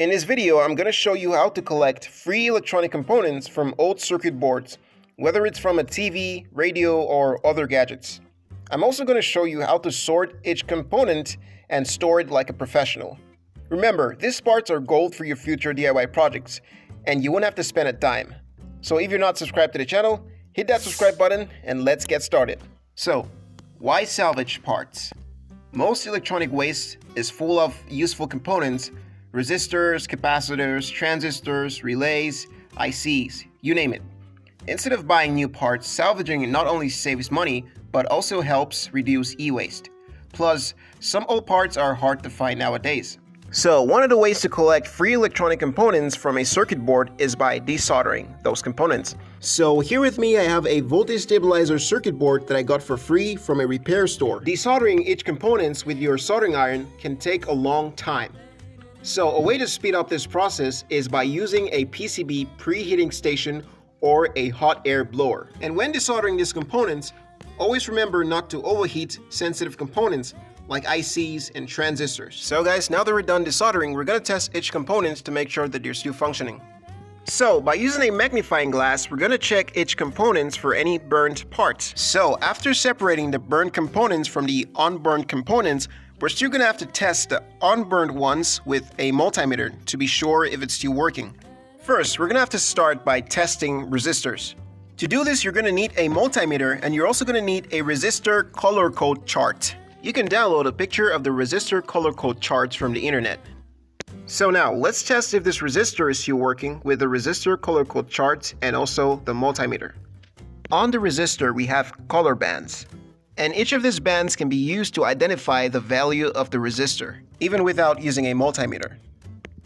In this video, I'm going to show you how to collect free electronic components from old circuit boards, whether it's from a TV, radio, or other gadgets. I'm also going to show you how to sort each component and store it like a professional. Remember, these parts are gold for your future DIY projects, and you won't have to spend a dime. So if you're not subscribed to the channel, hit that subscribe button and let's get started. So, why salvage parts? Most electronic waste is full of useful components: resistors, capacitors, transistors, relays, ICs, you name it. Instead of buying new parts, salvaging not only saves money, but also helps reduce e-waste. Plus, some old parts are hard to find nowadays. So, one of the ways to collect free electronic components from a circuit board is by desoldering those components. So here with me I have a voltage stabilizer circuit board that I got for free from a repair store. Desoldering each components with your soldering iron can take a long time. So a way to speed up this process is by using a PCB preheating station or a hot air blower. And when desoldering these components, always remember not to overheat sensitive components like ICs and transistors. So guys, now that we're done desoldering, we're gonna test each component to make sure that they're still functioning. So by using a magnifying glass, we're gonna check each components for any burnt parts. So after separating the burnt components from the unburned components, we're still gonna have to test the unburned ones with a multimeter to be sure if it's still working. First, we're gonna have to start by testing resistors. To do this, you're gonna need a multimeter, and you're also gonna need a resistor color code chart. You can download a picture of the resistor color code charts from the internet. So now, let's test if this resistor is still working with the resistor color code charts and also the multimeter. On the resistor, we have color bands. And each of these bands can be used to identify the value of the resistor, even without using a multimeter.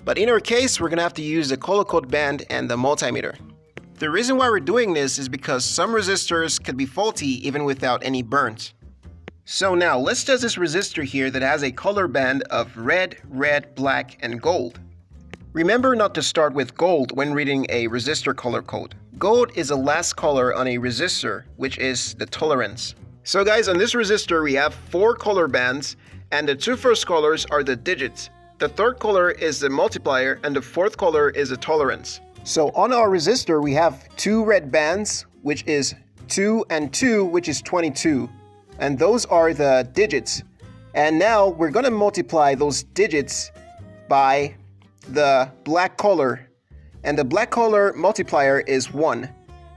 But in our case, we're gonna have to use the color code band and the multimeter. The reason why we're doing this is because some resistors could be faulty even without any burns. So now, let's test this resistor here that has a color band of red, black, and gold. Remember not to start with gold when reading a resistor color code. Gold is the last color on a resistor, which is the tolerance. So guys, on this resistor we have 4 color bands, and the 2 first colors are the digits. The third color is the multiplier, and the fourth color is the tolerance. So on our resistor we have 2 red bands, which is 2 and 2, which is 22. And those are the digits. And now we're gonna multiply those digits by the black color. And the black color multiplier is 1.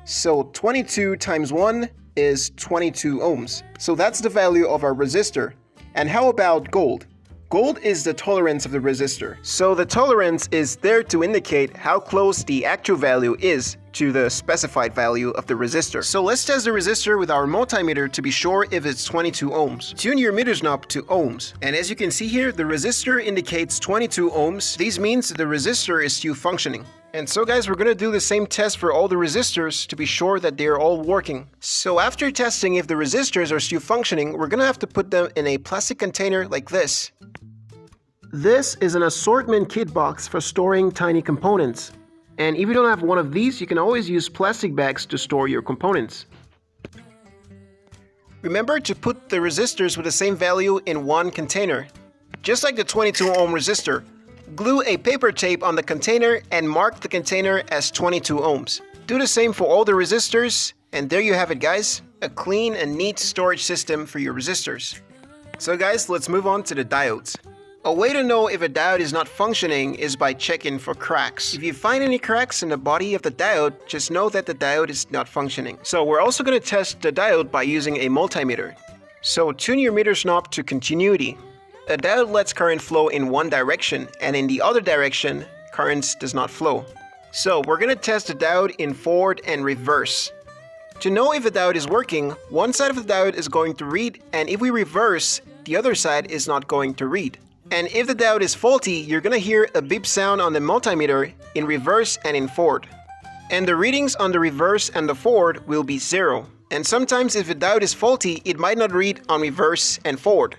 So 22 times 1 is 22 ohms. So that's the value of our resistor. And how about gold? Gold is the tolerance of the resistor. So the tolerance is there to indicate how close the actual value is to the specified value of the resistor. So let's test the resistor with our multimeter to be sure if it's 22 ohms. Tune your meters knob to ohms. And as you can see here, the resistor indicates 22 ohms. This means that the resistor is still functioning. And so guys, we're gonna do the same test for all the resistors to be sure that they're all working. So after testing if the resistors are still functioning, we're gonna have to put them in a plastic container like this. This is an assortment kit box for storing tiny components. And if you don't have one of these, you can always use plastic bags to store your components. Remember to put the resistors with the same value in one container. Just like the 22 ohm resistor, glue a paper tape on the container and mark the container as 22 ohms. Do the same for all the resistors, and there you have it guys, a clean and neat storage system for your resistors. So guys, let's move on to the diodes. A way to know if a diode is not functioning is by checking for cracks. If you find any cracks in the body of the diode, just know that the diode is not functioning. So we're also going to test the diode by using a multimeter. So tune your meter's knob to continuity. A diode lets current flow in one direction, and in the other direction, current does not flow. So we're going to test the diode in forward and reverse. To know if the diode is working, one side of the diode is going to read, and if we reverse, the other side is not going to read. And if the diode is faulty, you're gonna hear a beep sound on the multimeter in reverse and in forward. And the readings on the reverse and the forward will be 0. And sometimes if the diode is faulty, it might not read on reverse and forward.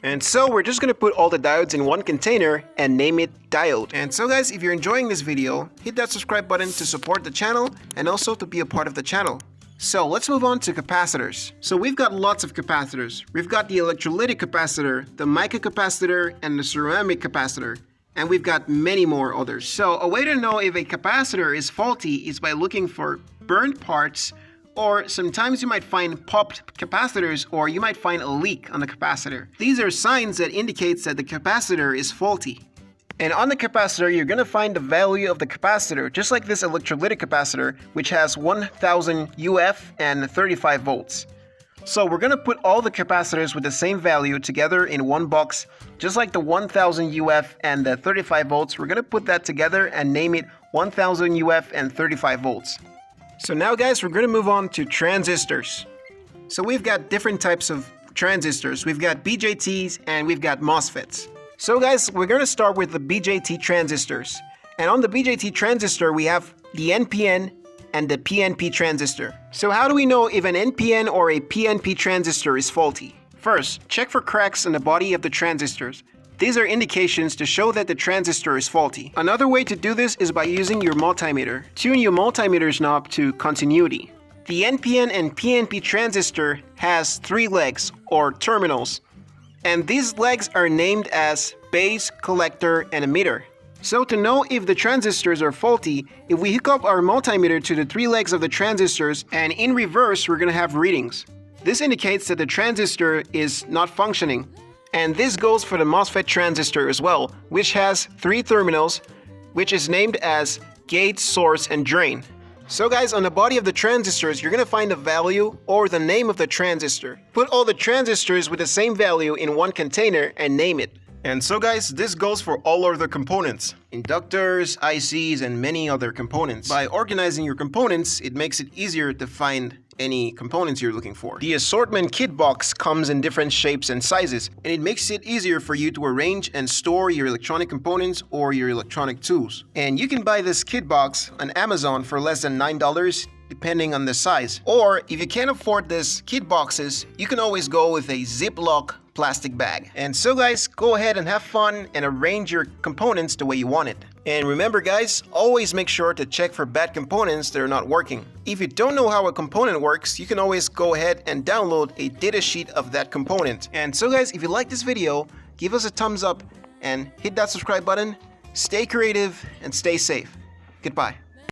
And so we're just gonna put all the diodes in one container and name it diode. And so guys, if you're enjoying this video, hit that subscribe button to support the channel and also to be a part of the channel. So let's move on to capacitors. So we've got lots of capacitors. We've got the electrolytic capacitor, the mica capacitor, and the ceramic capacitor. and we've got many more others. So a way to know if a capacitor is faulty is by looking for burned parts, or sometimes you might find popped capacitors, or you might find a leak on the capacitor. These are signs that indicates that the capacitor is faulty. And on the capacitor, you're going to find the value of the capacitor, just like this electrolytic capacitor, which has 1000 UF and 35 volts. So we're going to put all the capacitors with the same value together in one box, just like the 1000 UF and the 35 volts. We're going to put that together and name it 1000 UF and 35 volts. So now guys, we're going to move on to transistors. So we've got different types of transistors. We've got BJTs and we've got MOSFETs. So guys, we're going to start with the BJT transistors. And on the BJT transistor, we have the NPN and the PNP transistor. So how do we know if an NPN or a PNP transistor is faulty? First, check for cracks in the body of the transistors. These are indications to show that the transistor is faulty. Another way to do this is by using your multimeter. Tune your multimeter's knob to continuity. The NPN and PNP transistor has 3 legs, or terminals. And these legs are named as base, collector, and emitter. So to know if the transistors are faulty, if we hook up our multimeter to the 3 legs of the transistors and in reverse, we're going to have readings. This indicates that the transistor is not functioning. And this goes for the MOSFET transistor as well, which has 3 terminals, which is named as gate, source, and drain. So guys, on the body of the transistors, you're going to find the value or the name of the transistor. Put all the transistors with the same value in one container and name it. And so guys, this goes for all other components. Inductors, ICs, and many other components. By organizing your components, it makes it easier to find any components you're looking for. The assortment kit box comes in different shapes and sizes, and it makes it easier for you to arrange and store your electronic components or your electronic tools. And you can buy this kit box on Amazon for less than $9, depending on the size. Or if you can't afford this kit boxes, you can always go with a Ziploc plastic bag. And so guys, go ahead and have fun and arrange your components the way you want it. And remember guys, always make sure to check for bad components that are not working. If you don't know how a component works, you can always go ahead and download a datasheet of that component. And so guys, if you like this video, give us a thumbs up and hit that subscribe button. Stay creative and stay safe. Goodbye.